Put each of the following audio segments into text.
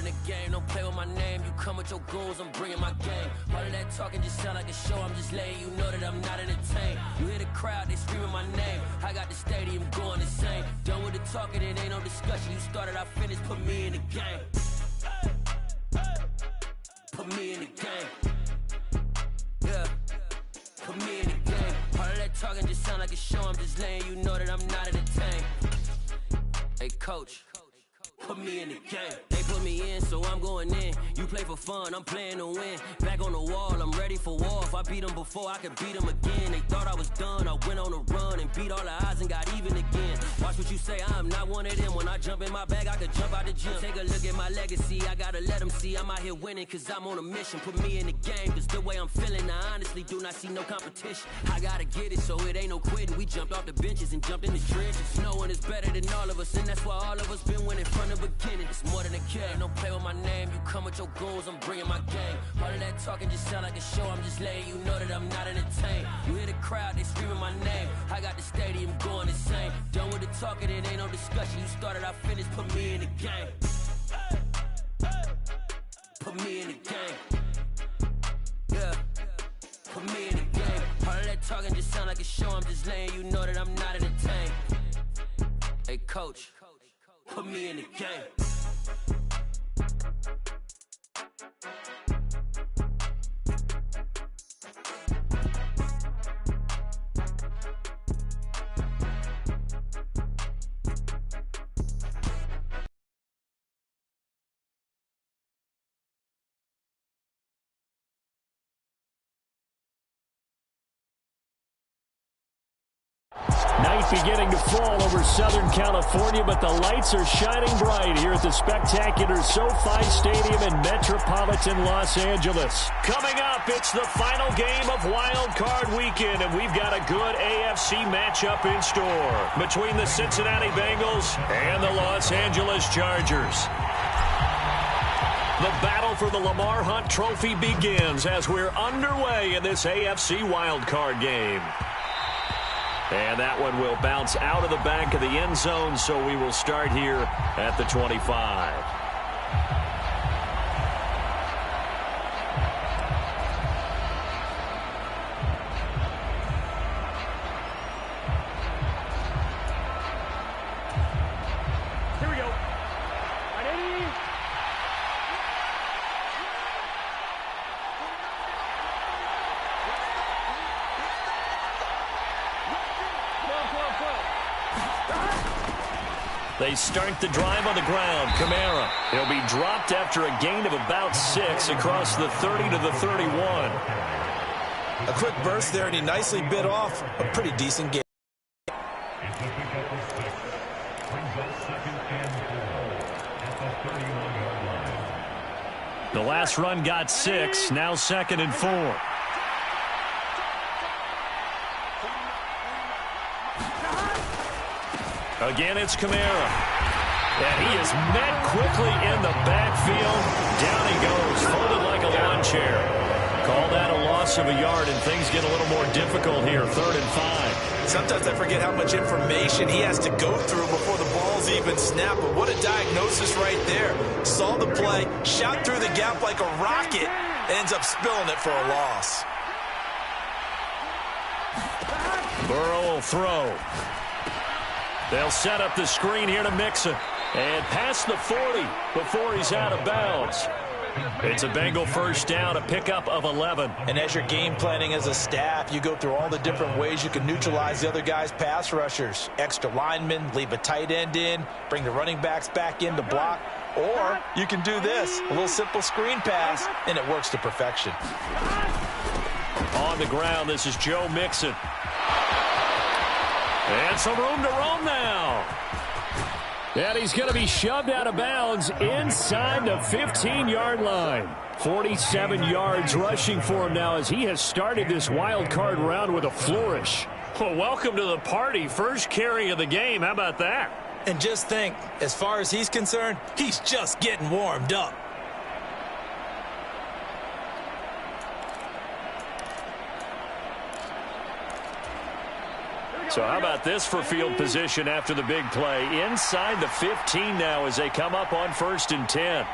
in the game, don't play with my name. You come with your goons, I'm bringing my game. All of that talking just sound like a show. I'm just letting you know that I'm not entertained. You hear the crowd, they screaming my name. I got the stadium going insane. Done with the talking, it ain't no discussion. You started, I finished, put me in the game. Put me in the game. Yeah. Put me in the game. All of that talking just sound like a show. I'm just letting you know that I'm not entertained. Hey, coach. Put me in the game. They put me in, so I'm going in. You play for fun, I'm playing to win. Back on the wall, I'm ready for war. If I beat them before, I could beat them again. They thought I was done, I went on a run and beat all the odds and got even again. Watch what you say, I'm not one of them. When I jump in my bag, I could jump out the gym. Take a look at my legacy, I gotta let them see I'm out here winning, cause I'm on a mission. Put me in the game, cause the way I'm feeling, I honestly do not see no competition. I gotta get it, so it ain't no quitting. We jumped off the benches and jumped in the trenches. No one is better than all of us, and that's why all of us been winning from the beginning. It's more than a game, don't play with my name. You come with your goons, I'm bringing my game. All of that talking just sound like a show. I'm just letting you know that I'm not entertained. You hear the crowd, they screaming my name. I got the stadium going insane. Done with the talking, it ain't no discussion. You started, I finished, put me in the game. Put me in the game. Yeah. Put me in the game. All of that talking just sound like a show. I'm just letting you know that I'm not entertained. Hey, coach. Put me in the game. Night beginning to fall over Southern California, but the lights are shining bright here at the spectacular SoFi Stadium in metropolitan Los Angeles. Coming up, it's the final game of Wild Card Weekend, and we've got a good AFC matchup in store between the Cincinnati Bengals and the Los Angeles Chargers. The battle for the Lamar Hunt Trophy begins as we're underway in this AFC Wild Card game. And that one will bounce out of the back of the end zone, so we will start here at the 25. Here we go. Ready? They start the drive on the ground. Kamara. He'll be dropped after a gain of about 6 across the 30 to the 31. A quick burst there, and he nicely bit off a pretty decent game. The last run got 6, now 2nd and 4. Again, it's Kamara. And he is met quickly in the backfield. Down he goes, folded like a lawn chair. Call that a loss of a yard, and things get a little more difficult here, 3rd and 5. Sometimes I forget how much information he has to go through before the ball's even snapped. But what a diagnosis right there. Saw the play, shot through the gap like a rocket, and ends up spilling it for a loss. Burrow will throw. They'll set up the screen here to Mixon. And past the 40 before he's out of bounds. It's a Bengal first down, a pickup of 11. And as you're game planning as a staff, you go through all the different ways you can neutralize the other guy's pass rushers. Extra linemen, leave a tight end in, bring the running backs back in to block. Or you can do this, a little simple screen pass, and it works to perfection. On the ground, this is Joe Mixon. And some room to roam now. And he's going to be shoved out of bounds inside the 15-yard line. 47 yards rushing for him now as he has started this wild card round with a flourish. Well, welcome to the party. First carry of the game. How about that? And just think, as far as he's concerned, he's just getting warmed up. So how about this for field position after the big play? Inside the 15 now as they come up on 1st and 10.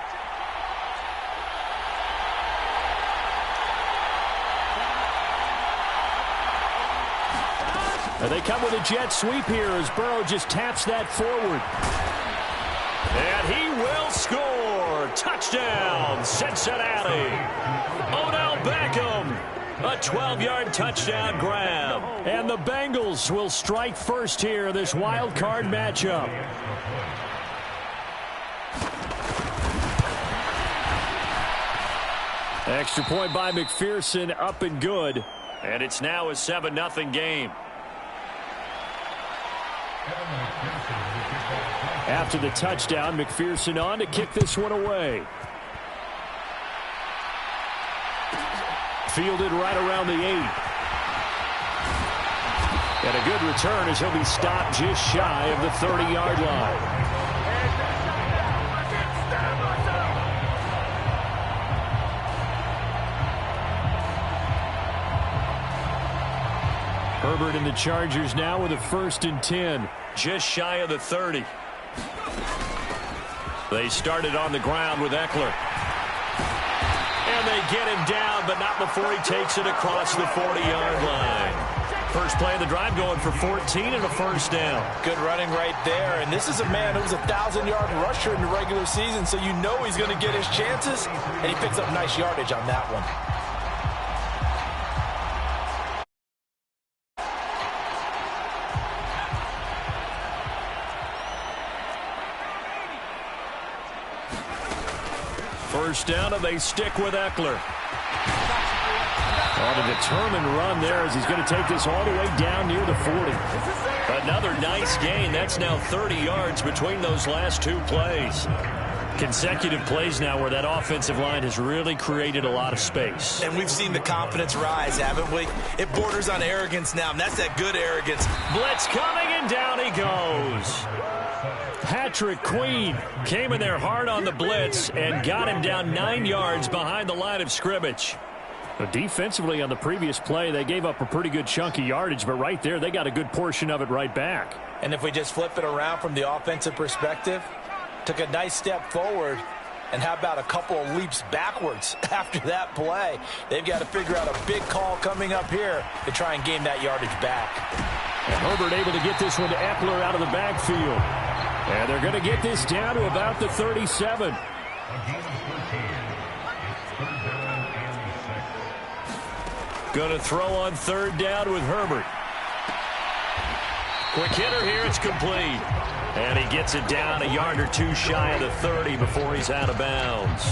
And they come with a jet sweep here as Burrow just taps that forward. And he will score. Touchdown, Cincinnati. Odell Beckham. A 12-yard touchdown grab. And the Bengals will strike first here in this wild card matchup. Extra point by McPherson, up and good. And it's now a 7-0 game. After the touchdown, McPherson on to kick this one away. Fielded right around the 8. And a good return as he'll be stopped just shy of the 30-yard line. Herbert and the Chargers now with a 1st and 10. Just shy of the 30. They started on the ground with Eckler. And they get him down, but not before he takes it across the 40-yard line. First play of the drive going for 14 and a 1st down. Good running right there. And this is a man who was a 1,000-yard rusher in the regular season, so you know he's going to get his chances. And he picks up nice yardage on that one. First down, and they stick with Eckler. On a determined run there as he's going to take this all the way down near the 40. Another nice gain. That's now 30 yards between those last 2 plays. Consecutive plays now where that offensive line has really created a lot of space. And we've seen the confidence rise, haven't we? It borders on arrogance now, and that's that good arrogance. Blitz coming, and down he goes. Patrick Queen came in there hard on the blitz and got him down 9 yards behind the line of scrimmage. But defensively on the previous play, they gave up a pretty good chunk of yardage, but right there they got a good portion of it right back. And if we just flip it around from the offensive perspective, took a nice step forward, and how about a couple of leaps backwards after that play? They've got to figure out a big call coming up here to try and gain that yardage back. And Herbert able to get this one to Eckler out of the backfield. And they're going to get this down to about the 37. Going to throw on 3rd down with Herbert. Quick hitter here, it's complete. And he gets it down a yard or 2 shy of the 30 before he's out of bounds.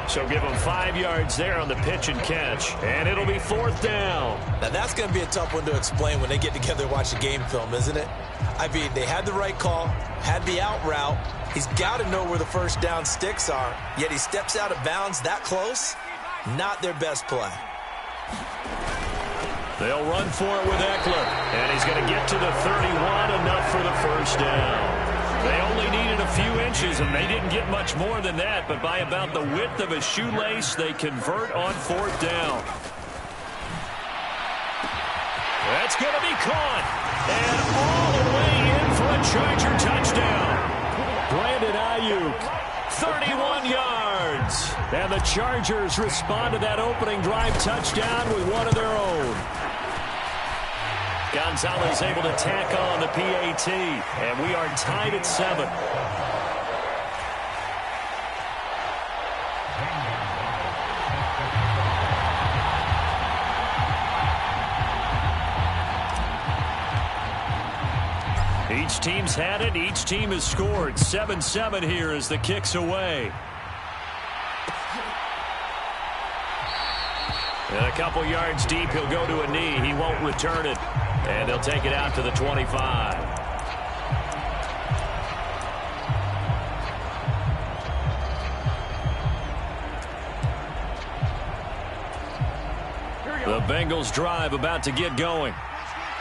So give him 5 yards there on the pitch and catch. And it'll be 4th down. Now that's going to be a tough one to explain when they get together and watch the game film, isn't it? I mean, they had the right call, had the out route. He's got to know where the 1st down sticks are, yet he steps out of bounds that close. Not their best play. They'll run for it with Eckler. And he's going to get to the 31, enough for the 1st down. They only needed a few inches, and they didn't get much more than that. But by about the width of a shoelace, they convert on 4th down. That's going to be caught. And all the way in for a Charger touchdown. Brandon Ayuk, 31 yards. And the Chargers respond to that opening drive touchdown with one of their own. Gonzalez able to tack on the PAT, and we are tied at 7. Each team's had it. Each team has scored. 7-7 here as the kick's away. And a couple yards deep, he'll go to a knee. He won't return it. And they'll take it out to the 25. The Bengals drive about to get going.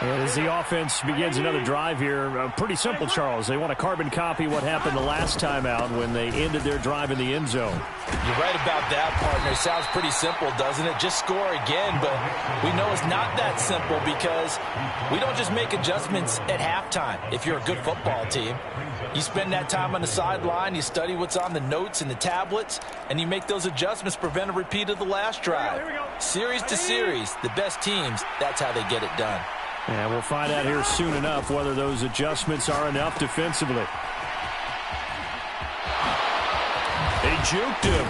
As the offense begins another drive here, pretty simple, Charles. They want to carbon copy what happened the last time out when they ended their drive in the end zone. You're right about that, partner. Sounds pretty simple, doesn't it? Just score again, but we know it's not that simple because we don't just make adjustments at halftime. If you're a good football team, you spend that time on the sideline, you study what's on the notes and the tablets, and you make those adjustments, prevent a repeat of the last drive. Series to series, the best teams, that's how they get it done. And we'll find out here soon enough whether those adjustments are enough defensively. He juked him.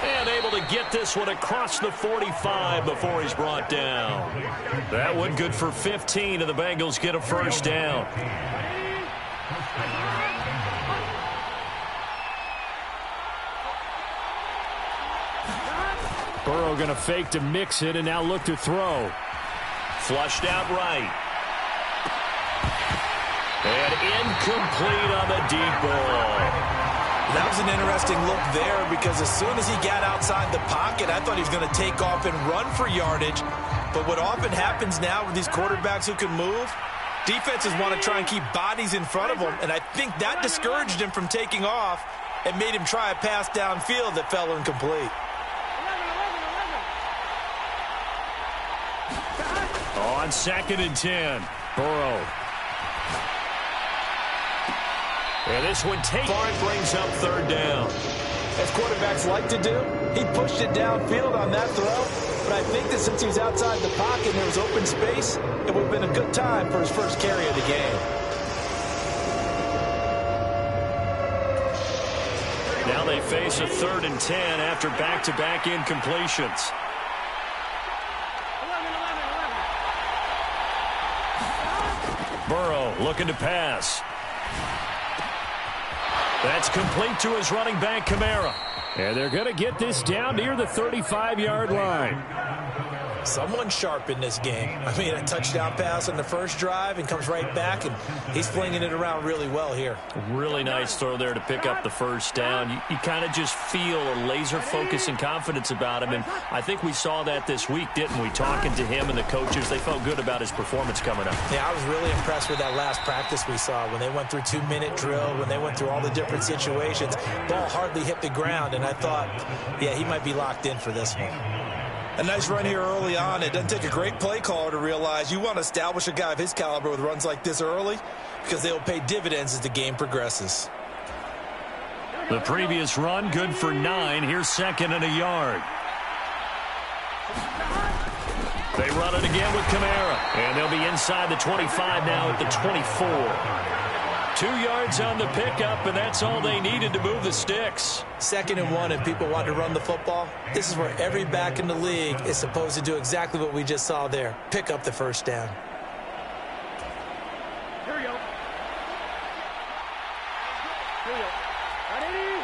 And able to get this one across the 45 before he's brought down. That one good for 15, and the Bengals get a first down. Burrow going to fake to mix it and now look to throw. Flushed out right. And incomplete on the deep ball. That was an interesting look there because as soon as he got outside the pocket, I thought he was going to take off and run for yardage. But what often happens now with these quarterbacks who can move, defenses want to try and keep bodies in front of them, and I think that discouraged him from taking off and made him try a pass downfield that fell incomplete. On 2nd and 10, Burrow. And this one brings up 3rd down. As quarterbacks like to do, he pushed it downfield on that throw. But I think that since he was outside the pocket and there was open space, it would have been a good time for his first carry of the game. Now they face a 3rd and 10 after back-to-back incompletions. Burrow looking to pass. That's complete to his running back, Kamara. And they're going to get this down near the 35-yard line. Someone sharp in this game. I mean, a touchdown pass on the first drive and comes right back, and he's flinging it around really well here. Really nice throw there to pick up the first down. You kind of just feel a laser focus and confidence about him, and I think we saw that this week, didn't we? Talking to him and the coaches, they felt good about his performance coming up. Yeah, I was really impressed with that last practice we saw when they went through 2-minute drill, when they went through all the different situations. Ball hardly hit the ground, and I thought, yeah, he might be locked in for this one. A nice run here early on. It doesn't take a great play caller to realize you want to establish a guy of his caliber with runs like this early because they'll pay dividends as the game progresses. The previous run, good for 9. Here's 2nd and a yard. They run it again with Kamara. And they'll be inside the 25 now at the 24. 2 yards on the pickup, and that's all they needed to move the sticks. 2nd and 1, and people want to run the football. This is where every back in the league is supposed to do exactly what we just saw there. Pick up the first down. Here we go. Here we go. Ready?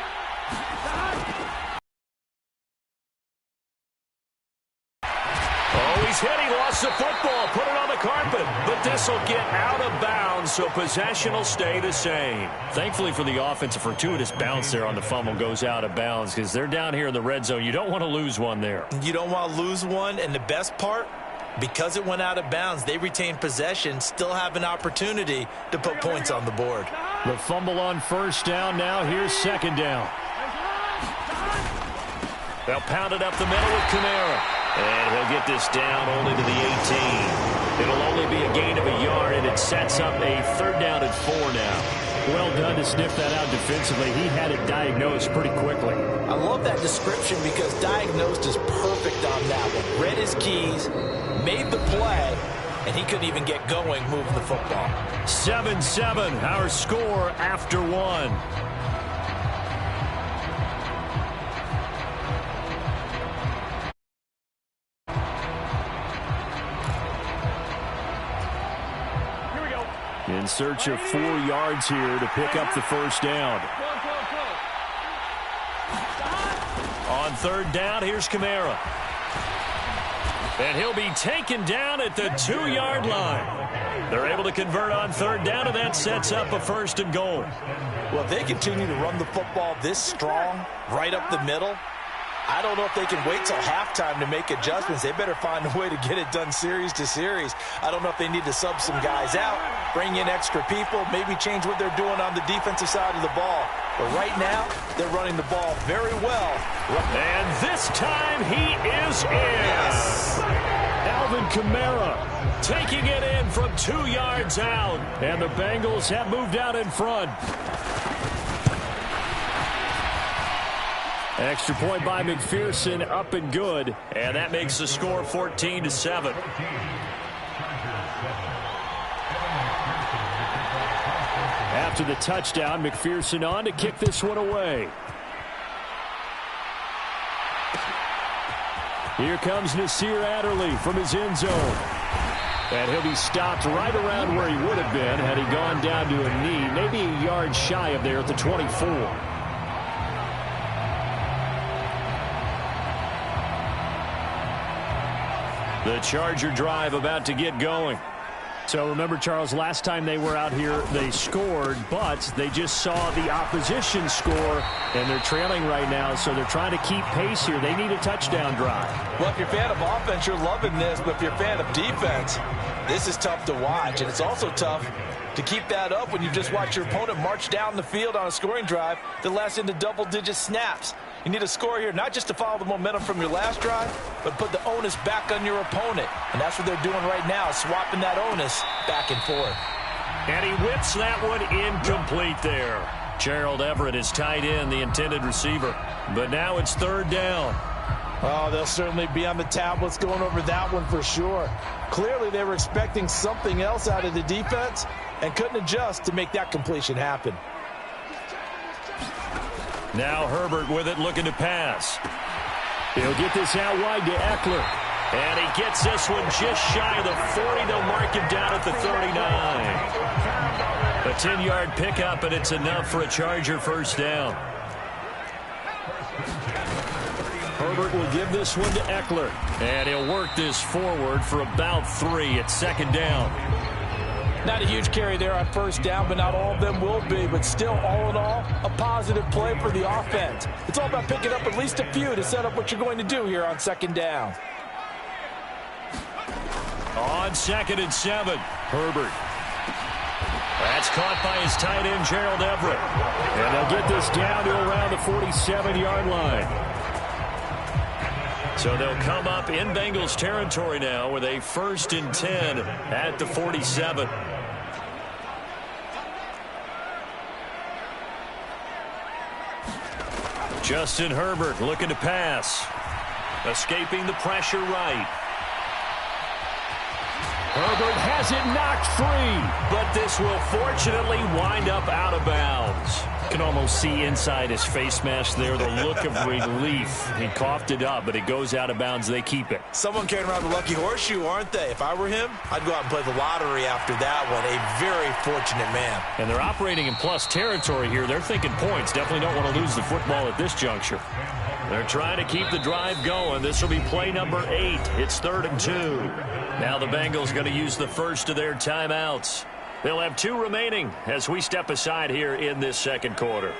Oh, he's hit. He lost the football. Put it on the carpet. But this will get out of bounds, so possession will stay the same. Thankfully for the offense, a fortuitous bounce there on the fumble goes out of bounds because they're down here in the red zone. You don't want to lose one there. You don't want to lose one, and the best part, because it went out of bounds, they retain possession, still have an opportunity to put points on the board. The fumble on first down. Now here's 2nd down. They'll pound it up the middle with Kamara. And he'll get this down only to the 18. It'll only be a gain of a yard, and it sets up a 3rd down and 4 now. Well done to sniff that out defensively. He had it diagnosed pretty quickly. I love that description because diagnosed is perfect on that one. Read his keys, made the play, and he couldn't even get going moving the football. 7-7, our score after 1. In search of 4 yards here to pick up the first down. On 3rd down, here's Kamara. And he'll be taken down at the 2-yard line. They're able to convert on 3rd down, and that sets up a 1st and goal. Well, if they continue to run the football this strong, right up the middle, I don't know if they can wait till halftime to make adjustments. They better find a way to get it done series to series. I don't know if they need to sub some guys out, bring in extra people, maybe change what they're doing on the defensive side of the ball. But right now, they're running the ball very well. And this time he is in. Yes. Alvin Kamara taking it in from 2 yards out. And the Bengals have moved out in front. Extra point by McPherson, up and good. And that makes the score 14-7. after the touchdown. McPherson on to kick this one away. Here comes Nasir Adderley from his end zone. And he'll be stopped right around where he would have been had he gone down to a knee, maybe a yard shy of there at the 24. The Charger drive about to get going. So remember, Charles, last time they were out here, they scored, but they just saw the opposition score, and they're trailing right now, so they're trying to keep pace here. They need a touchdown drive. Well, if you're a fan of offense, you're loving this, but if you're a fan of defense, this is tough to watch, and it's also tough to keep that up when you just watch your opponent march down the field on a scoring drive that lasts into double-digit snaps. You need a score here, not just to follow the momentum from your last drive, but put the onus back on your opponent. And that's what they're doing right now, swapping that onus back and forth. And he whips that one incomplete there. Gerald Everett is tied in, the intended receiver. But now it's third down. Oh, they'll certainly be on the tablets going over that one for sure. Clearly they were expecting something else out of the defense and couldn't adjust to make that completion happen. Now Herbert with it, looking to pass. He'll get this out wide to Eckler. And he gets this one just shy of the 40. They'll mark him down at the 39. A 10-yard pickup, and it's enough for a Charger first down. Herbert will give this one to Eckler. And he'll work this forward for about 3 at second down. Not a huge carry there on first down, but not all of them will be. But still, all in all, a positive play for the offense. It's all about picking up at least a few to set up what you're going to do here on second down. On 2nd and 7, Herbert. That's caught by his tight end, Gerald Everett. And they'll get this down to around the 47-yard line. So they'll come up in Bengals territory now with a 1st and 10 at the 47. Justin Herbert looking to pass. Escaping the pressure right. Herbert has it knocked free, but this will fortunately wind up out of bounds. You can almost see inside his face mask there the look of relief. He coughed it up, but it goes out of bounds. They keep it. Someone carrying around the lucky horseshoe, aren't they? If I were him, I'd go out and play the lottery after that one. A very fortunate man. And they're operating in plus territory here. They're thinking points. Definitely don't want to lose the football at this juncture. They're trying to keep the drive going. This will be play number 8. It's 3rd and 2. Now the Bengals going to use the first of their timeouts. They'll have 2 remaining as we step aside here in this second quarter.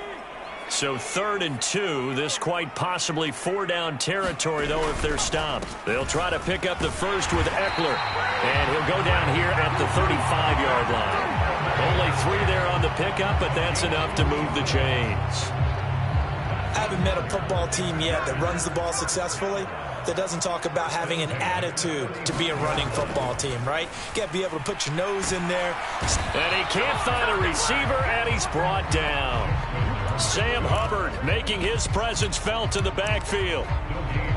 So 3rd and 2. This quite possibly 4-down territory, though, if they're stopped. They'll try to pick up the first with Eckler. And he'll go down here at the 35-yard line. Only 3 there on the pickup, but that's enough to move the chains. I haven't met a football team yet that runs the ball successfully that doesn't talk about having an attitude to be a running football team, right? You got to be able to put your nose in there. And he can't find a receiver, and he's brought down. Sam Hubbard making his presence felt in the backfield.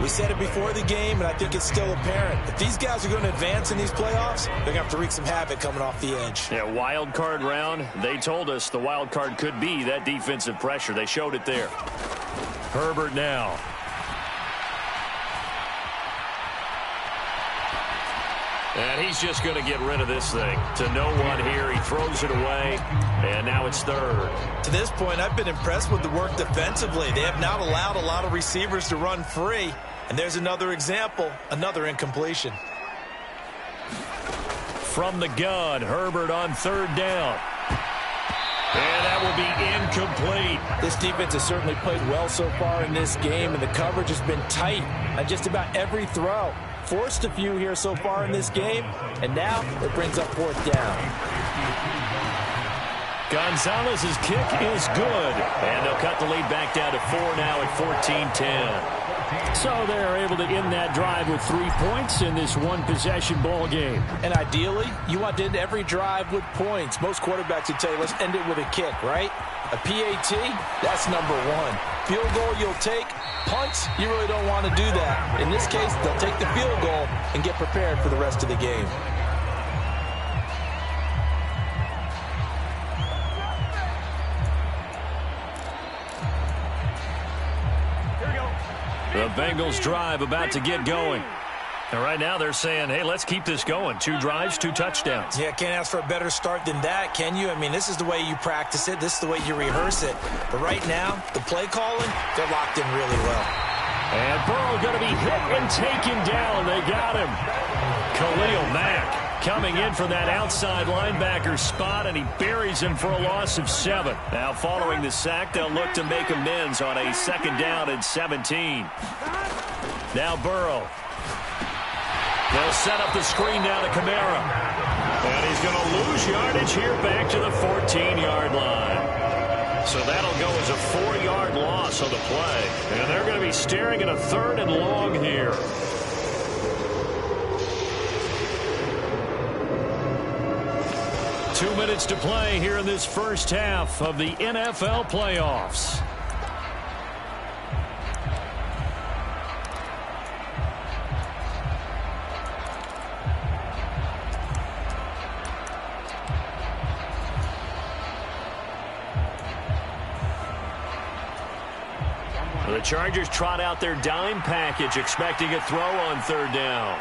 We said it before the game, and I think it's still apparent. If these guys are going to advance in these playoffs, they're going to have to wreak some havoc coming off the edge. Yeah, wild card round. They told us the wild card could be that defensive pressure. They showed it there. Herbert now. And he's just going to get rid of this thing. To no one here. He throws it away. And now it's 3rd. To this point, I've been impressed with the work defensively. They have not allowed a lot of receivers to run free. And there's another example, another incompletion. From the gun, Herbert on 3rd down. And that will be incomplete. This defense has certainly played well so far in this game, and the coverage has been tight on just about every throw. Forced a few here so far in this game, and now it brings up 4th down. Gonzalez's kick is good, and they'll cut the lead back down to 4 now at 14-10. So they're able to end that drive with 3 points in this one-possession ball game. And ideally, you want to end every drive with points. Most quarterbacks would tell you, let's end it with a kick, right? A PAT, that's number 1. Field goal you'll take. Punts, you really don't want to do that. In this case, they'll take the field goal and get prepared for the rest of the game. The Bengals drive about to get going. And right now they're saying, hey, let's keep this going. 2 drives, 2 touchdowns. Yeah, can't ask for a better start than that, can you? I mean, this is the way you practice it. This is the way you rehearse it. But right now, the play calling, they're locked in really well. And Burrow going to be hit and taken down. They got him. Khalil Mack coming in for that outside linebacker spot, and he buries him for a loss of 7. Now following the sack, they'll look to make amends on a 2nd down and 17. Now Burrow. They'll set up the screen now to Kamara. And he's going to lose yardage here back to the 14-yard line. So that'll go as a 4-yard loss on the play. And they're going to be staring at a 3rd and long here. Two minutes to play here in this first half of the NFL playoffs. The Chargers trot out their dime package, expecting a throw on 3rd down.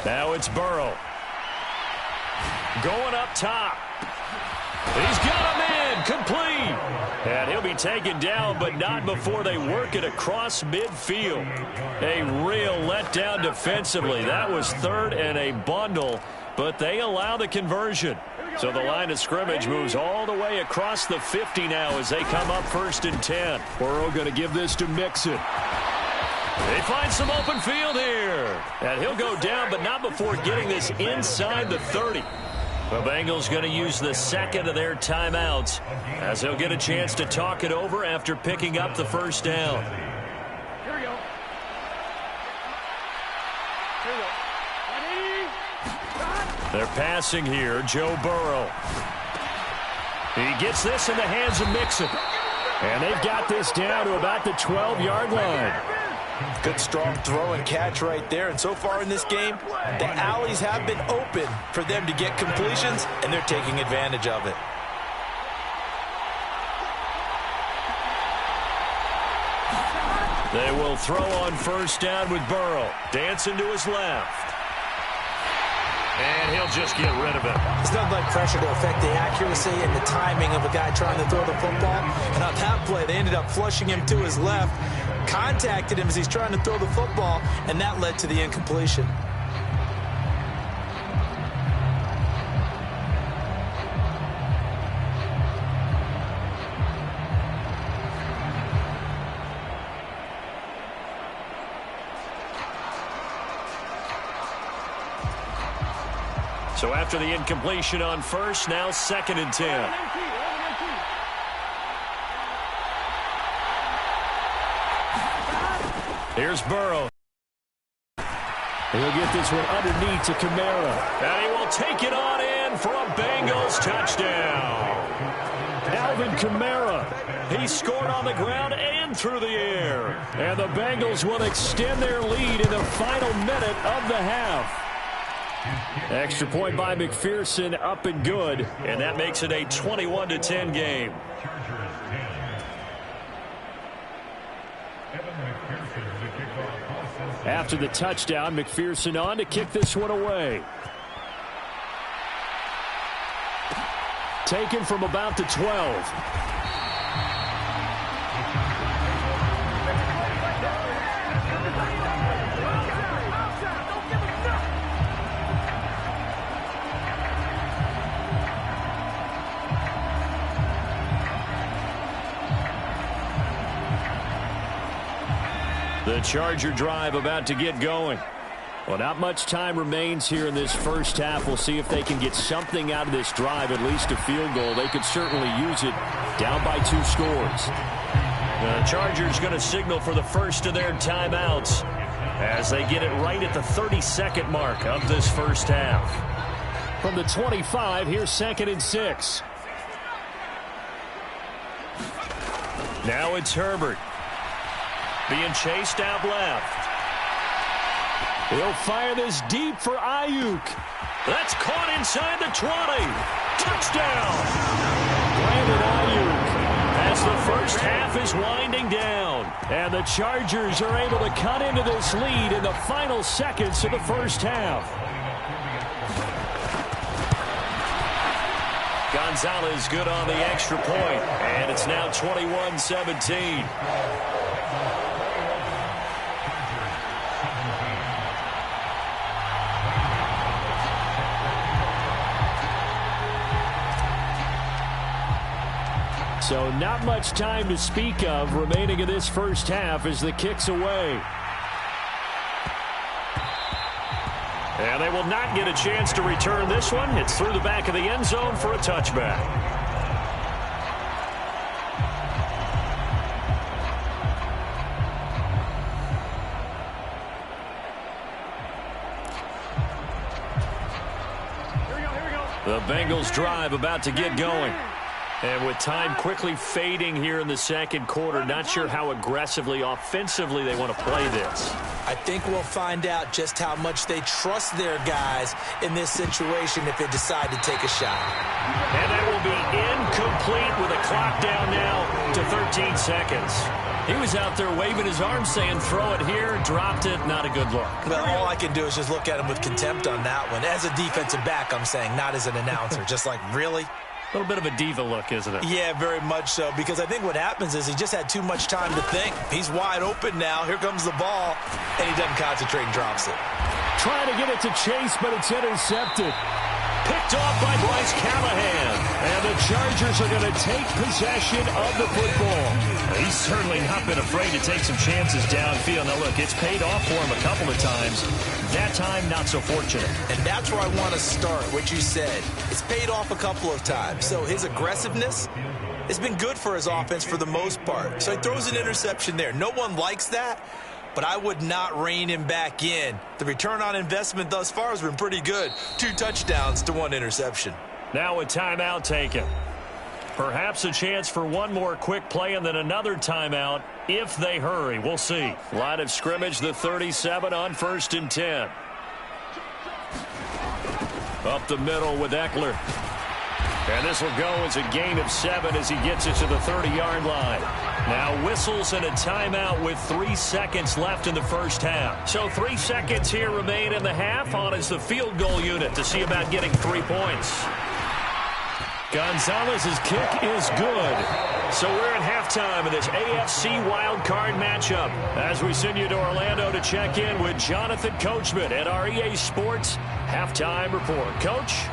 Now it's Burrow. Going up top. He's got him in. Complete. And he'll be taken down, but not before they work it across midfield. A real letdown defensively. That was 3rd and a bundle, but they allow the conversion. So the line of scrimmage moves all the way across the 50 now as they come up 1st and 10. Burrow going to give this to Mixon. They find some open field here. And he'll go down, but not before getting this inside the 30. The Bengals going to use the 2nd of their timeouts as he'll get a chance to talk it over after picking up the 1st down. Here we go. They're passing here. Joe Burrow. He gets this in the hands of Mixon. And they've got this down to about the 12-yard line. Good strong throw and catch right there. And so far in this game, the alleys have been open for them to get completions, and they're taking advantage of it. They will throw on 1st down with Burrow. Dancing to his left. And he'll just get rid of it. It's nothing like pressure to affect the accuracy and the timing of a guy trying to throw the football. And on that play, they ended up flushing him to his left, contacted him as he's trying to throw the football, and that led to the incompletion. So after the incompletion on 1st, now 2nd and 10. Here's Burrow. He'll get this one underneath to Kamara. And he will take it on in for a Bengals touchdown. Alvin Kamara. He scored on the ground and through the air. And the Bengals will extend their lead in the final minute of the half. Extra point by McPherson, up and good. And that makes it a 21-10 game. After the touchdown, McPherson on to kick this one away. Taken from about the 12. The Charger drive about to get going. Well, not much time remains here in this first half. We'll see if they can get something out of this drive, at least a field goal. They could certainly use it down by 2 scores. The Chargers going to signal for the first of their timeouts as they get it right at the 32nd mark of this first half. From the 25, here's 2nd and 6. Now it's Herbert. Being chased out left. He'll fire this deep for Ayuk. That's caught inside the 20. Touchdown. Brandon Ayuk as the first half is winding down. And the Chargers are able to cut into this lead in the final seconds of the first half. Gonzalez good on the extra point, and it's now 21-17. So not much time to speak of remaining in this first half as the kick's away. And they will not get a chance to return this one. It's through the back of the end zone for a touchback. The Bengals drive about to get going. And with time quickly fading here in the second quarter, not sure how aggressively, offensively they want to play this. I think we'll find out just how much they trust their guys in this situation if they decide to take a shot. And that will be incomplete with a clock down now to 13 seconds. He was out there waving his arms saying, throw it here, dropped it, not a good look. Well, all I can do is just look at him with contempt on that one. As a defensive back, I'm saying, not as an announcer. Just like, really? A little bit of a diva look, isn't it? Yeah, very much so, because I think what happens is he just had too much time to think. He's wide open now. Here comes the ball, and he doesn't concentrate and drops it. Trying to get it to Chase, but it's intercepted. Picked off by Bryce Callahan. And the Chargers are going to take possession of the football. He's certainly not been afraid to take some chances downfield. Now, look, it's paid off for him a couple of times. That time, not so fortunate. And that's where I want to start, what you said. It's paid off a couple of times. So his aggressiveness has been good for his offense for the most part. So he throws an interception there. No one likes that, but I would not rein him back in. The return on investment thus far has been pretty good. 2 touchdowns to 1 interception. Now a timeout taken. Perhaps a chance for one more quick play and then another timeout if they hurry. We'll see. Line of scrimmage, the 37 on 1st and 10. Up the middle with Eckler. And this will go as a gain of 7 as he gets it to the 30-yard line. Now whistles and a timeout with 3 seconds left in the first half. So 3 seconds here remain in the half on as the field goal unit to see about getting 3 points. Gonzalez's kick is good. So we're at halftime of this AFC wildcard matchup as we send you to Orlando to check in with Jonathan Coachman at our EA Sports Halftime Report. Coach?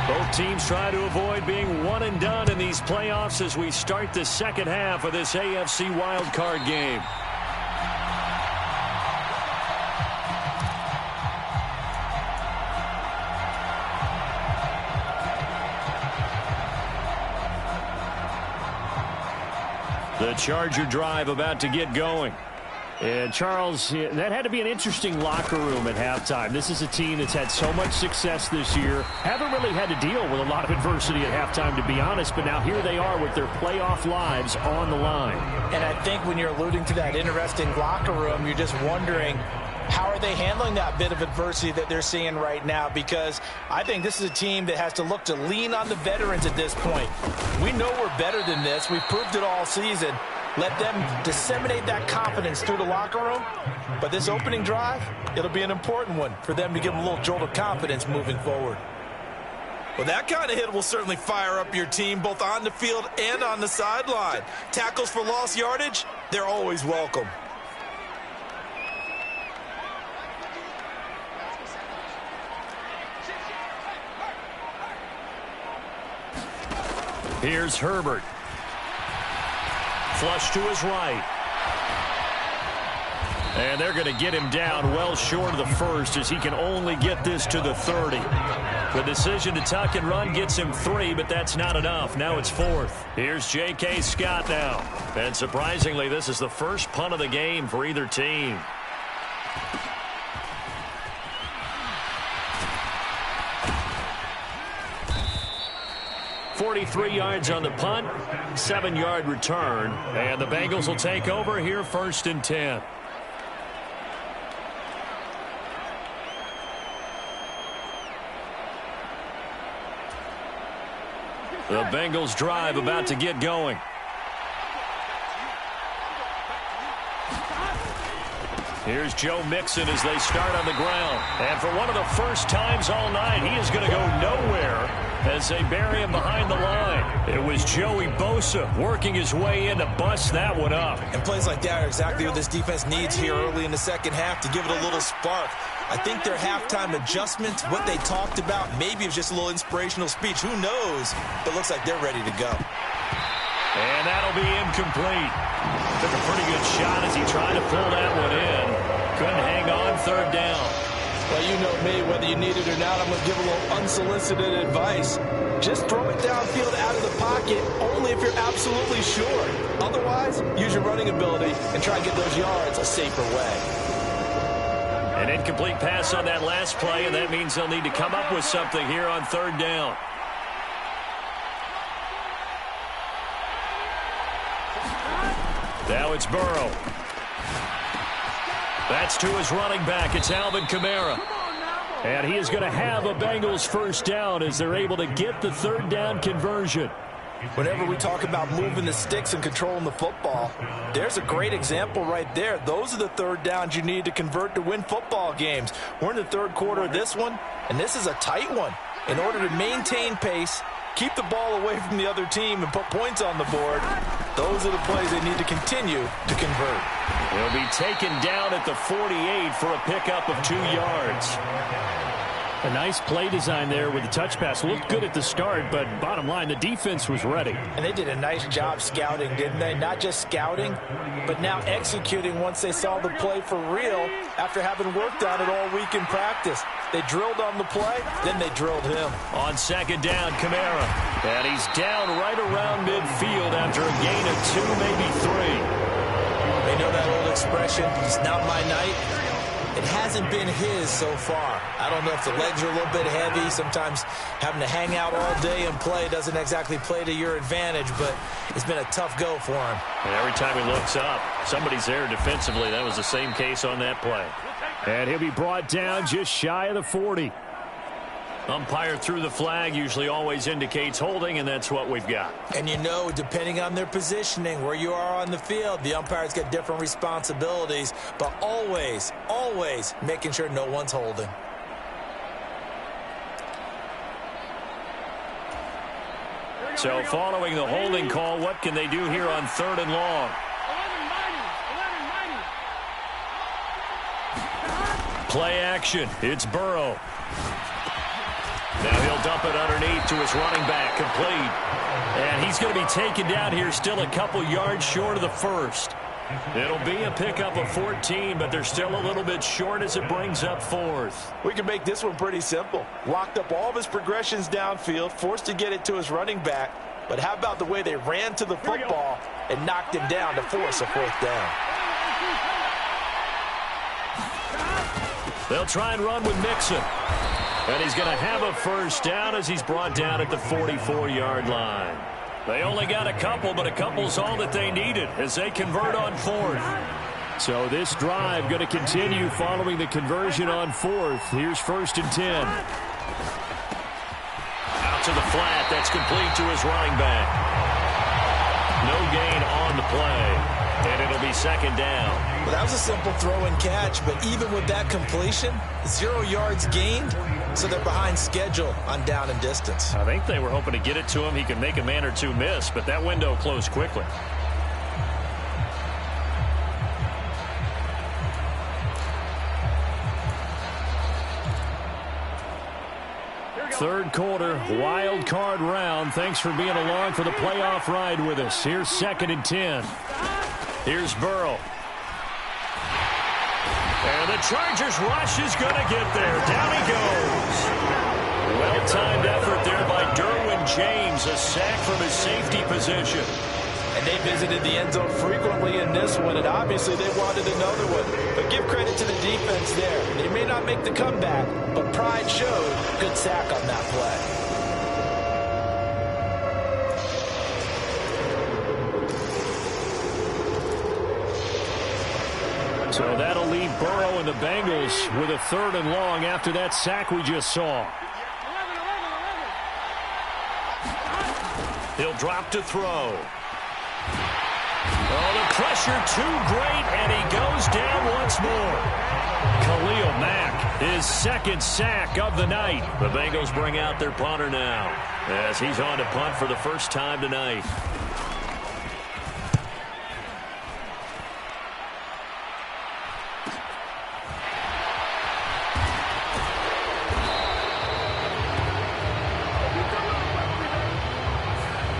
Both teams try to avoid being one and done in these playoffs as we start the second half of this AFC wildcard game. The Charger drive about to get going. And, Charles, that had to be an interesting locker room at halftime. This is a team that's had so much success this year. Haven't really had to deal with a lot of adversity at halftime, to be honest. But now here they are with their playoff lives on the line. And I think when you're alluding to that interesting locker room, you're just wondering, how are they handling that bit of adversity that they're seeing right now? Because I think this is a team that has to look to lean on the veterans at this point. We know we're better than this. We've proved it all season. Let them disseminate that confidence through the locker room. But this opening drive, it'll be an important one for them to give them a little jolt of confidence moving forward. Well, that kind of hit will certainly fire up your team both on the field and on the sideline. Tackles for lost yardage, they're always welcome. Here's Herbert. Flush to his right. And they're going to get him down well short of the first as he can only get this to the 30. The decision to tuck and run gets him 3, but that's not enough. Now it's 4th. Here's J.K. Scott now. And surprisingly, this is the first punt of the game for either team. 43 yards on the punt, 7-yard return, and the Bengals will take over here 1st and 10. The Bengals drive about to get going. Here's Joe Mixon as they start on the ground. And for one of the first times all night, he is going to go nowhere as they bury him behind the line. It was Joey Bosa working his way in to bust that one up. And plays like that are exactly what this defense needs here early in the second half to give it a little spark. I think their halftime adjustment, what they talked about, maybe it was just a little inspirational speech. Who knows? But it looks like they're ready to go. And that'll be incomplete. Took a pretty good shot as he tried to pull that one in. Couldn't hang on 3rd down. Well, you know me, whether you need it or not, I'm going to give a little unsolicited advice. Just throw it downfield out of the pocket, only if you're absolutely sure. Otherwise, use your running ability and try and get those yards a safer way. An incomplete pass on that last play, and that means they'll need to come up with something here on 3rd down. Now it's Burrow. That's to his running back. It's Alvin Kamara. And he is going to have a Bengals 1st down as they're able to get the 3rd down conversion. Whenever we talk about moving the sticks and controlling the football, there's a great example right there. Those are the 3rd downs you need to convert to win football games. We're in the 3rd quarter of this one, and this is a tight one. In order to maintain pace, keep the ball away from the other team, and put points on the board, those are the plays they need to continue to convert. He'll be taken down at the 48 for a pickup of 2 yards. A nice play design there with the touch pass. Looked good at the start, but bottom line, the defense was ready. And they did a nice job scouting, didn't they? Not just scouting, but now executing once they saw the play for real after having worked on it all week in practice. They drilled on the play, then they drilled him. On 2nd down, Kamara. And he's down right around midfield after a gain of 2, maybe 3. They know that old expression, it's not my night. It hasn't been his so far. I don't know if the legs are a little bit heavy. Sometimes having to hang out all day and play doesn't exactly play to your advantage, but it's been a tough go for him. And every time he looks up, somebody's there defensively. That was the same case on that play. And he'll be brought down just shy of the 40. Umpire threw the flag, usually always indicates holding, and that's what we've got. And you know, depending on their positioning, where you are on the field, the umpires get different responsibilities, but always, always making sure no one's holding. So following the holding call, what can they do here on 3rd and long? Play action. It's Burrow. Now he'll dump it underneath to his running back, complete. And he's going to be taken down here still a couple yards short of the 1st. It'll be a pickup of 14, but they're still a little bit short as it brings up 4th. We can make this one pretty simple. Locked up all of his progressions downfield, forced to get it to his running back. But how about the way they ran to the football and knocked him down to force a 4th down? They'll try and run with Mixon. And he's going to have a 1st down as he's brought down at the 44-yard line. They only got a couple, but a couple's all that they needed as they convert on 4th. So this drive going to continue following the conversion on 4th. Here's 1st and 10. Out to the flat. That's complete to his running back. No gain on the play. And it'll be 2nd down. Well, that was a simple throw and catch, but even with that completion, 0 yards gained, so they're behind schedule on down and distance. I think they were hoping to get it to him. He could make a man or two miss, but that window closed quickly. Third quarter, wild card round. Thanks for being along for the playoff ride with us. Here's 2nd and 10. Here's Burrow. And the Chargers rush is going to get there. Down he goes. Well-timed effort there by Derwin James. A sack from his safety position. And they visited the end zone frequently in this one, and obviously they wanted another one. But give credit to the defense there. They may not make the comeback, but pride showed. Good sack on that play. So that'll leave Burrow and the Bengals with a 3rd and long after that sack we just saw. He'll drop to throw. Oh, the pressure too great, and he goes down once more. Khalil Mack, his 2nd sack of the night. The Bengals bring out their punter now as he's on to punt for the first time tonight.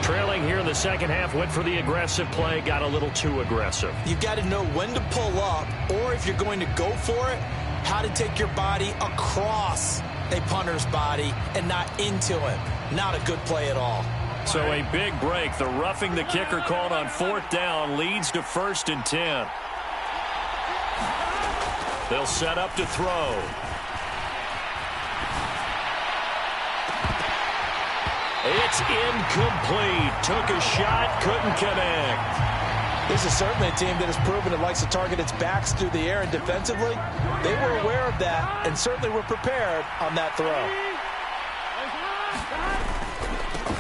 Trailing here in the second half, went for the aggressive play, got a little too aggressive. You've got to know when to pull up, or if you're going to go for it, how to take your body across a punter's body and not into him. Not a good play at all. So a big break. The roughing the kicker called on 4th down leads to 1st and 10. They'll set up to throw. It's incomplete. Took a shot, couldn't connect. This is certainly a team that has proven it likes to target its backs through the air, and defensively, they were aware of that and certainly were prepared on that throw.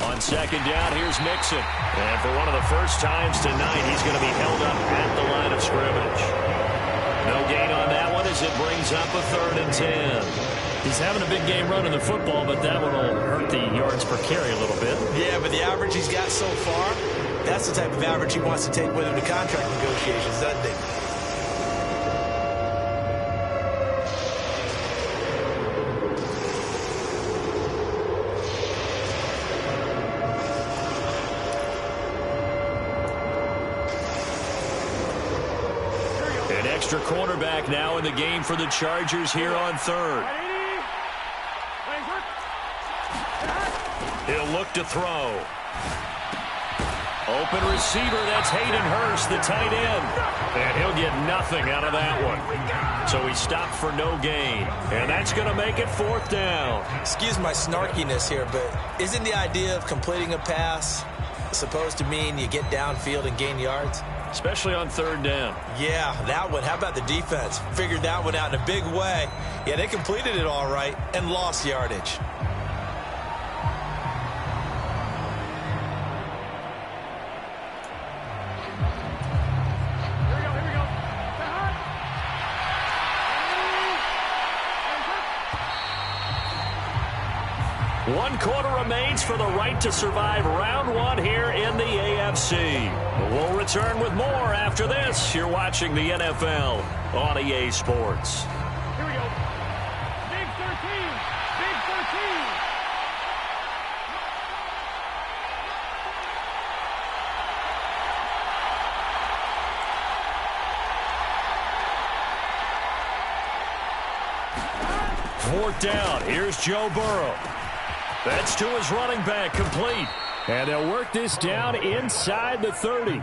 On 2nd down, here's Mixon. And for one of the first times tonight, he's going to be held up at the line of scrimmage. No gain on that one as it brings up a 3rd and 10. He's having a big game running the football, but that one will hurt the yards per carry a little bit. Yeah, but the average he's got so far, that's the type of average he wants to take with him to contract negotiations, doesn't he? An extra cornerback now in the game for the Chargers here on 3rd. He'll look to throw. Open receiver, that's Hayden Hurst, the tight end. And he'll get nothing out of that one. So he stopped for no gain. And that's going to make it 4th down. Excuse my snarkiness here, but isn't the idea of completing a pass supposed to mean you get downfield and gain yards? Especially on 3rd down. Yeah, that one. How about the defense? Figured that one out in a big way. Yeah, they completed it all right and lost yardage. One quarter remains for the right to survive round 1 here in the AFC. We'll return with more after this. You're watching the NFL on EA Sports. Here we go. Big 13. Big 13. Fourth down. Here's Joe Burrow. That's to his running back, complete. And they'll work this down inside the 30.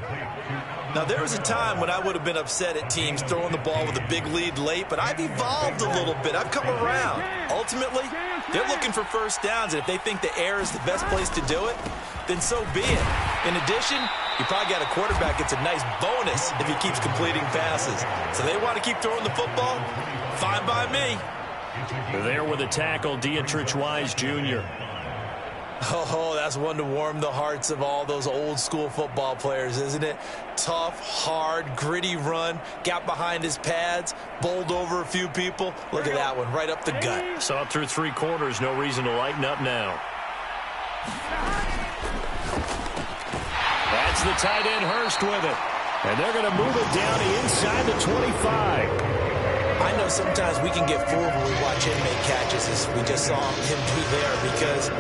Now, there was a time when I would have been upset at teams throwing the ball with a big lead late, but I've evolved a little bit. I've come around. Ultimately, they're looking for first downs, and if they think the air is the best place to do it, then so be it. In addition, you probably got a quarterback that's a nice bonus if he keeps completing passes. So they want to keep throwing the football? Fine by me. There with a tackle, Dietrich Wise Jr. Oh, that's one to warm the hearts of all those old school football players, isn't it? Tough, hard, gritty run, got behind his pads, bowled over a few people. Look at that one, right up the gut. Saw it through 3 quarters, no reason to lighten up now. That's the tight end Hurst with it. And they're going to move it down inside the 25. I know sometimes we can get fooled when we watch him make catches, as we just saw him do there, because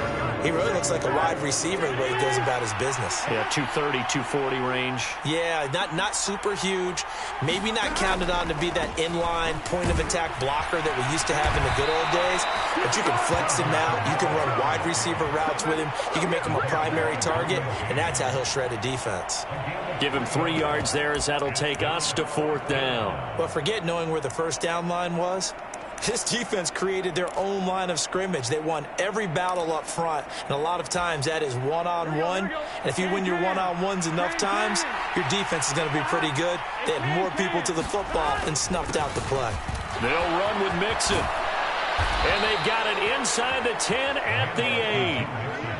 he really looks like a wide receiver the way he goes about his business. Yeah, 230, 240 range. Yeah, not super huge. Maybe not counted on to be that inline point-of-attack blocker that we used to have in the good old days, but you can flex him out. You can run wide receiver routes with him. You can make him a primary target, and that's how he'll shred a defense. Give him 3 yards there as that'll take us to 4th down. But forget knowing where the first down line was. This defense created their own line of scrimmage. They won every battle up front, and a lot of times that is one-on-one. And if you win your one-on-ones enough times, your defense is going to be pretty good. They had more people to the football and snuffed out the play. They'll run with Mixon. And they've got it inside the 10 at the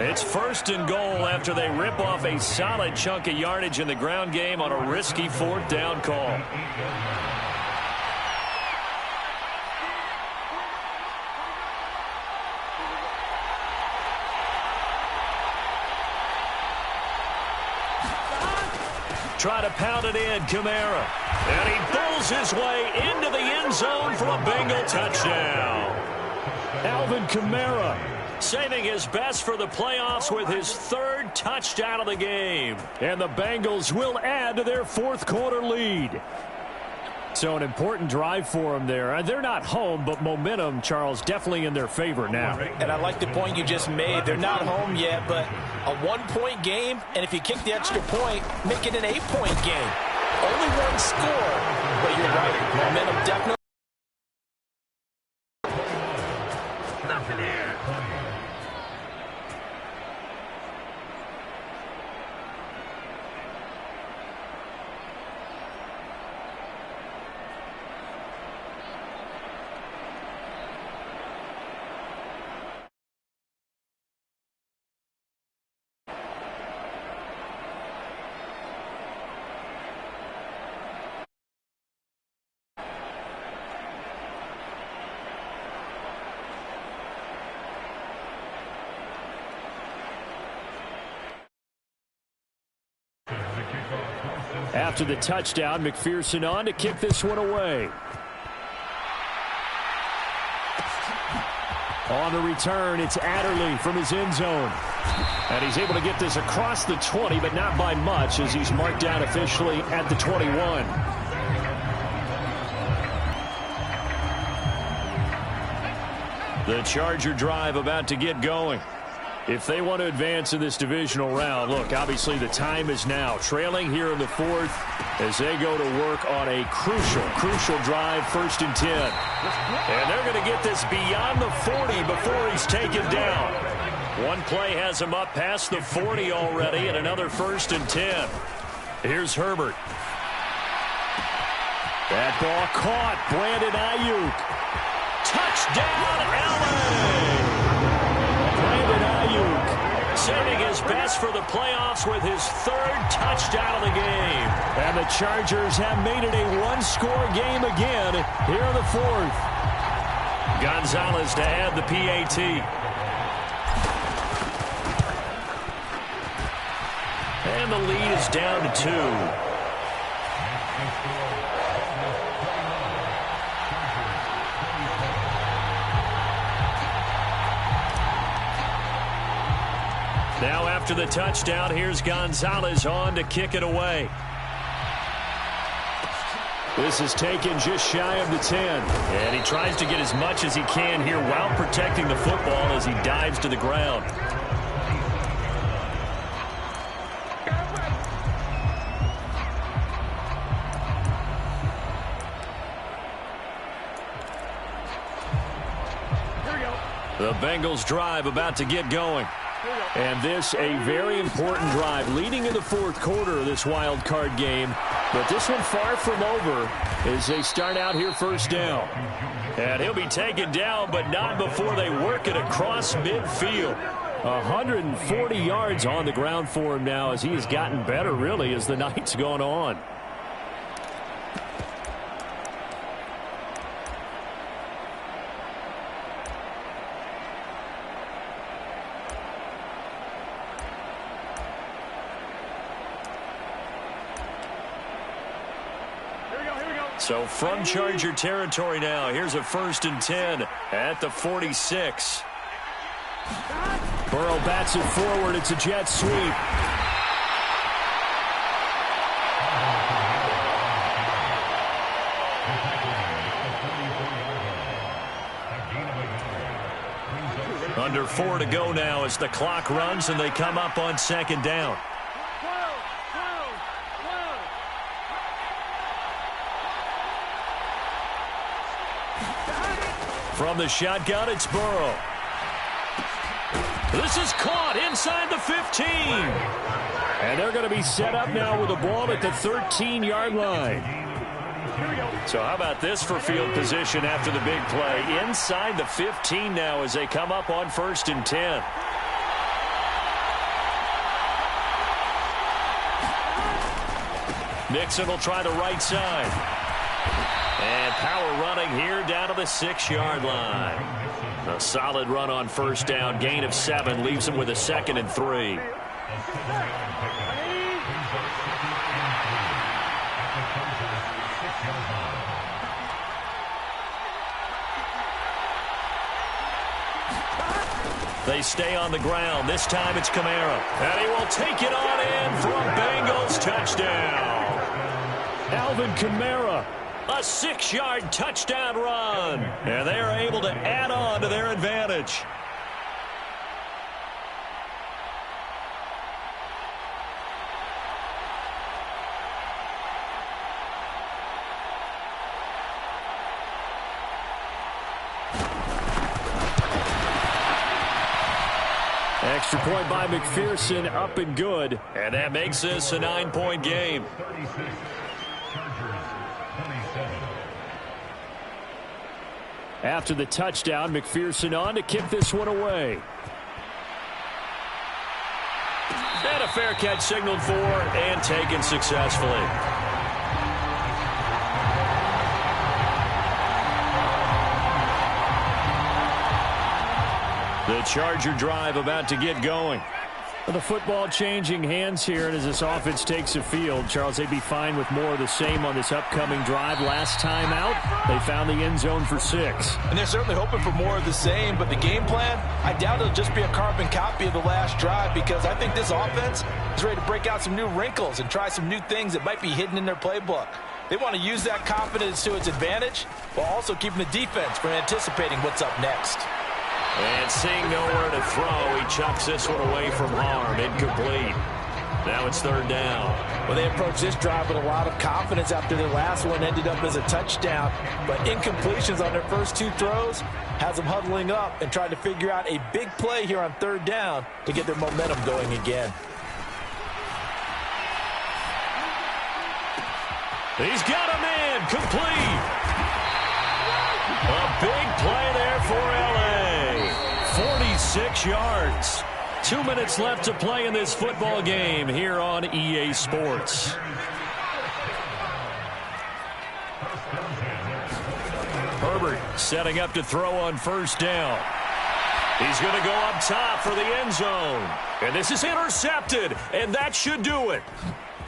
8. It's 1st and goal after they rip off a solid chunk of yardage in the ground game on a risky 4th down call. Try to pound it in, Kamara. And he pulls his way into the end zone for a Bengal touchdown. Alvin Kamara saving his best for the playoffs with his 3rd touchdown of the game. And the Bengals will add to their 4th quarter lead. So an important drive for them there. They're not home, but momentum, Charles, definitely in their favor now. And I like the point you just made. They're not home yet, but a 1-point game, and if you kick the extra point, make it an 8-point game. Only 1 score, but you're right. Momentum definitely. Nothing there. After the touchdown, McPherson on to kick this one away. On the return, it's Adderley from his end zone. And he's able to get this across the 20, but not by much, as he's marked down officially at the 21. The Charger drive about to get going. If they want to advance in this divisional round, look, obviously the time is now. Trailing here in the 4th as they go to work on a crucial drive, 1st and 10. And they're going to get this beyond the 40 before he's taken down. One play has him up past the 40 already, and another 1st and 10. Here's Herbert. That ball caught. Brandon Ayuk. Touchdown, LA! Brandon Ayuk saving his best for the playoffs with his 3rd touchdown of the game. And the Chargers have made it a 1-score game again here in the 4th. Gonzalez to add the PAT. And the lead is down to 2. Now after the touchdown, here's Gonzalez on to kick it away. This is taken just shy of the 10. And he tries to get as much as he can here while protecting the football as he dives to the ground. The Bengals drive about to get going. And this a very important drive leading in the 4th quarter of this wild card game. But this one far from over as they start out here 1st down. And he'll be taken down, but not before they work it across midfield. 140 yards on the ground for him now as he has gotten better really as the night's gone on. So from Charger territory now, here's a 1st and 10 at the 46. Burrow bats it forward. It's a jet sweep. Under 4 to go now as the clock runs and they come up on 2nd down. From the shotgun, it's Burrow. This is caught inside the 15. And they're going to be set up now with the ball at the 13-yard line. So how about this for field position after the big play? Inside the 15 now as they come up on 1st and 10. Nixon will try the right side. And power running here down to the 6-yard line. A solid run on 1st down. Gain of 7 leaves him with a 2nd and 3. They stay on the ground. This time it's Kamara. And he will take it on in for a Bengals touchdown. Alvin Kamara, a 6-yard touchdown run. And they are able to add on to their advantage. Extra point by McPherson, up and good. And that makes this a 9-point game. After the touchdown, McPherson on to kick this one away. And a fair catch signaled for and taken successfully. The Charger drive about to get going. The football changing hands here, and as this offense takes the field, Charles, they'd be fine with more of the same on this upcoming drive. Last time out, they found the end zone for 6. And they're certainly hoping for more of the same, but the game plan, I doubt it'll just be a carbon copy of the last drive, because I think this offense is ready to break out some new wrinkles and try some new things that might be hidden in their playbook. They want to use that confidence to its advantage while also keeping the defense from anticipating what's up next. And seeing nowhere to throw, he chucks this one away from harm. Incomplete. Now it's 3rd down. Well, they approached this drive with a lot of confidence after their last one ended up as a touchdown. But incompletions on their first 2 throws has them huddling up and trying to figure out a big play here on 3rd down to get their momentum going again. He's got him in. Complete. A big play there for L.A. 46 yards. 2 minutes left to play in this football game here on EA Sports. Herbert setting up to throw on 1st down. He's going to go up top for the end zone. And this is intercepted, and that should do it.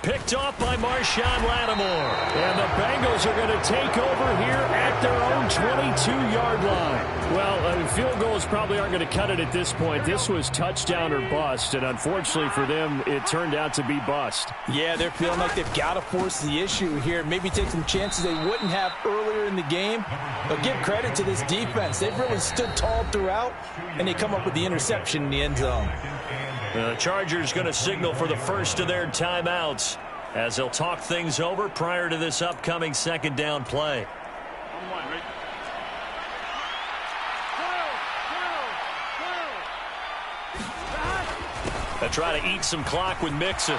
Picked off by Marshawn Lattimore. And the Bengals are going to take over here at their own 22-yard line. Well, field goals probably aren't going to cut it at this point. This was touchdown or bust, and unfortunately for them, it turned out to be bust. Yeah, they're feeling like they've got to force the issue here. Maybe take some chances they wouldn't have earlier in the game. But give credit to this defense. They've really stood tall throughout, and they come up with the interception in the end zone. The Chargers going to signal for the first of their timeouts as they'll talk things over prior to this upcoming 2nd down play. They try to eat some clock with Mixon.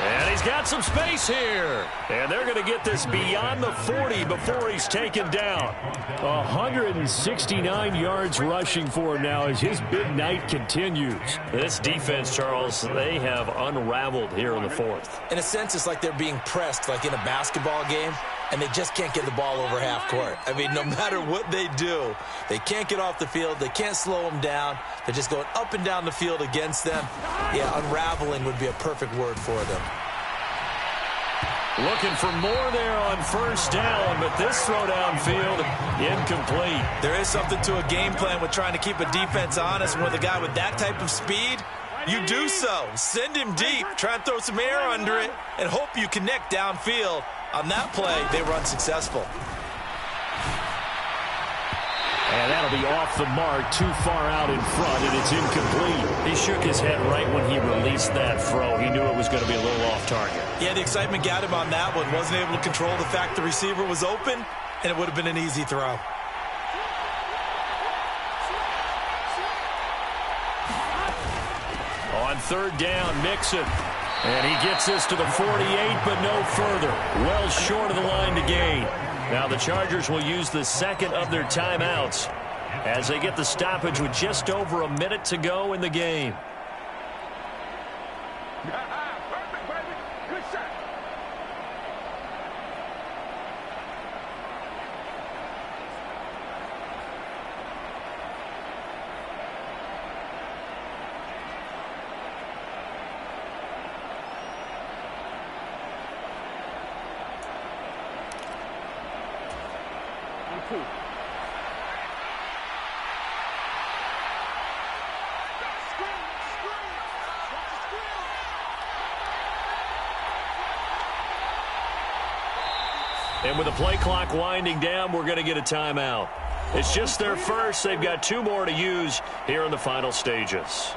And he's got some space here. And they're going to get this beyond the 40 before he's taken down. 169 yards rushing for him now as his big night continues. This defense, Charles, they have unraveled here in the 4th. In a sense, it's like they're being pressed like in a basketball game, and they just can't get the ball over half court. I mean, no matter what they do, they can't get off the field. They can't slow them down. They're just going up and down the field against them. Yeah, unraveling would be a perfect word for them. Looking for more there on 1st down, but this throw downfield, incomplete. There is something to a game plan with trying to keep a defense honest. With a guy with that type of speed, you do so. Send him deep, try and throw some air under it, and hope you connect downfield. On that play, they were unsuccessful. And that'll be off the mark, too far out in front, and it's incomplete. He shook his head right when he released that throw. He knew it was going to be a little off target. Yeah, the excitement got him on that one. Wasn't able to control the fact the receiver was open, and it would have been an easy throw. On third down, Mixon. And he gets this to the 48, but no further. Well short of the line to gain. Now the Chargers will use the second of their timeouts as they get the stoppage with just over a minute to go in the game. Perfect, baby. Good shot. Two. And with the play clock winding down, we're going to get a timeout. It's just their first. They've got 2 more to use here in the final stages.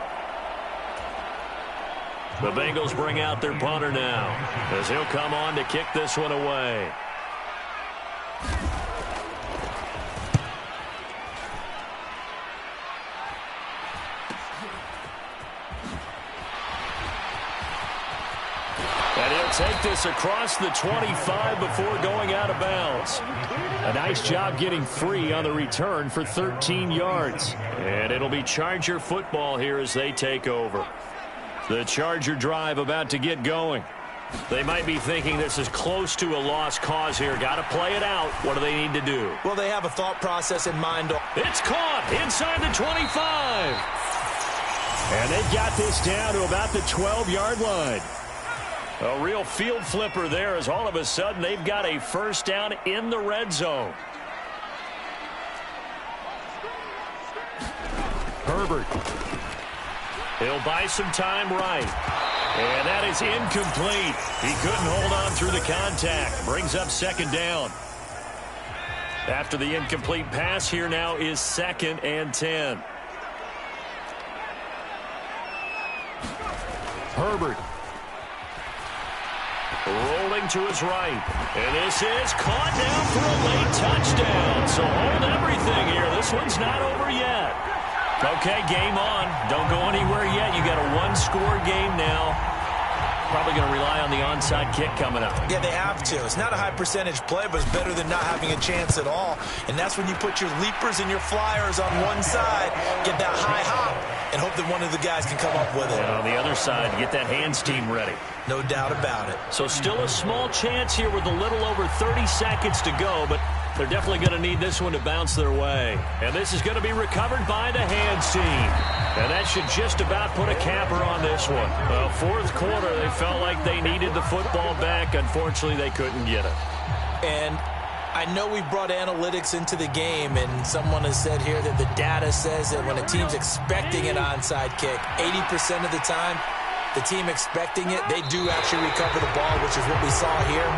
The Bengals bring out their punter now as he'll come on to kick this one away. Take this across the 25 before going out of bounds. A nice job getting free on the return for 13 yards. And it'll be Charger football here as they take over. The Charger drive about to get going. They might be thinking this is close to a lost cause here. Got to play it out. What do they need to do? Well, they have a thought process in mind. It's caught inside the 25. And they've got this down to about the 12-yard line. A real field flipper there as all of a sudden they've got a first down in the red zone. Herbert. He'll buy some time right. And that is incomplete. He couldn't hold on through the contact. Brings up second down. After the incomplete pass, here now is 2nd and 10. Herbert. Rolling to his right. And this is caught down for a late touchdown. So hold everything here. This one's not over yet. Okay, game on. Don't go anywhere yet. You got a 1-score game now. Probably going to rely on the onside kick coming up. Yeah, they have to. It's not a high percentage play, but it's better than not having a chance at all. And that's when you put your leapers and your flyers on one side, get that high hop, and hope that one of the guys can come up with it. And on the other side, get that hands team ready. No doubt about it. So still a small chance here with a little over 30 seconds to go, but they're definitely going to need this one to bounce their way. And this is going to be recovered by the hands team. And that should just about put a capper on this one. Well, 4th quarter, they felt like they needed the football back. Unfortunately, they couldn't get it. And I know we brought analytics into the game, and someone has said here that the data says that when a team's expecting an onside kick, 80% of the time, the team expecting it, they do actually recover the ball, which is what we saw here.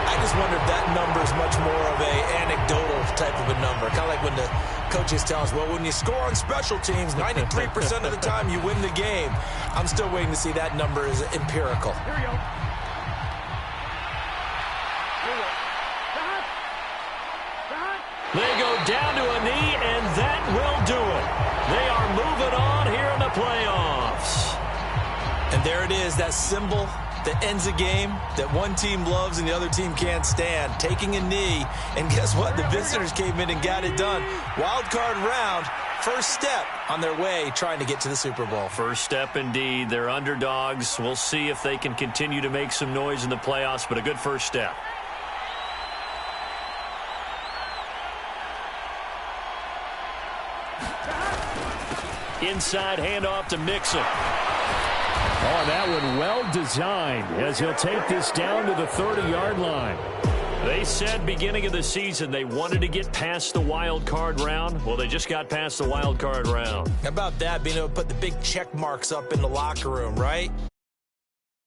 I just wonder if that number is much more of a anecdotal type of a number. Kind of like when the coaches tell us, well, when you score on special teams, 93% of the time you win the game. I'm still waiting to see that number is empirical. Here we go. They go down to a knee, and that will do it. They are moving on here in the playoffs. And there it is, that symbol that ends a game that one team loves and the other team can't stand. Taking a knee, and guess what? The visitors came in and got it done. Wild card round, first step on their way trying to get to the Super Bowl. First step indeed. They're underdogs. We'll see if they can continue to make some noise in the playoffs, but a good first step. Inside handoff to Mixon. Oh, that one well designed as he'll take this down to the 30-yard line. They said beginning of the season they wanted to get past the wild card round. Well, they just got past the wild card round. How about that, being able to put the big check marks up in the locker room, right?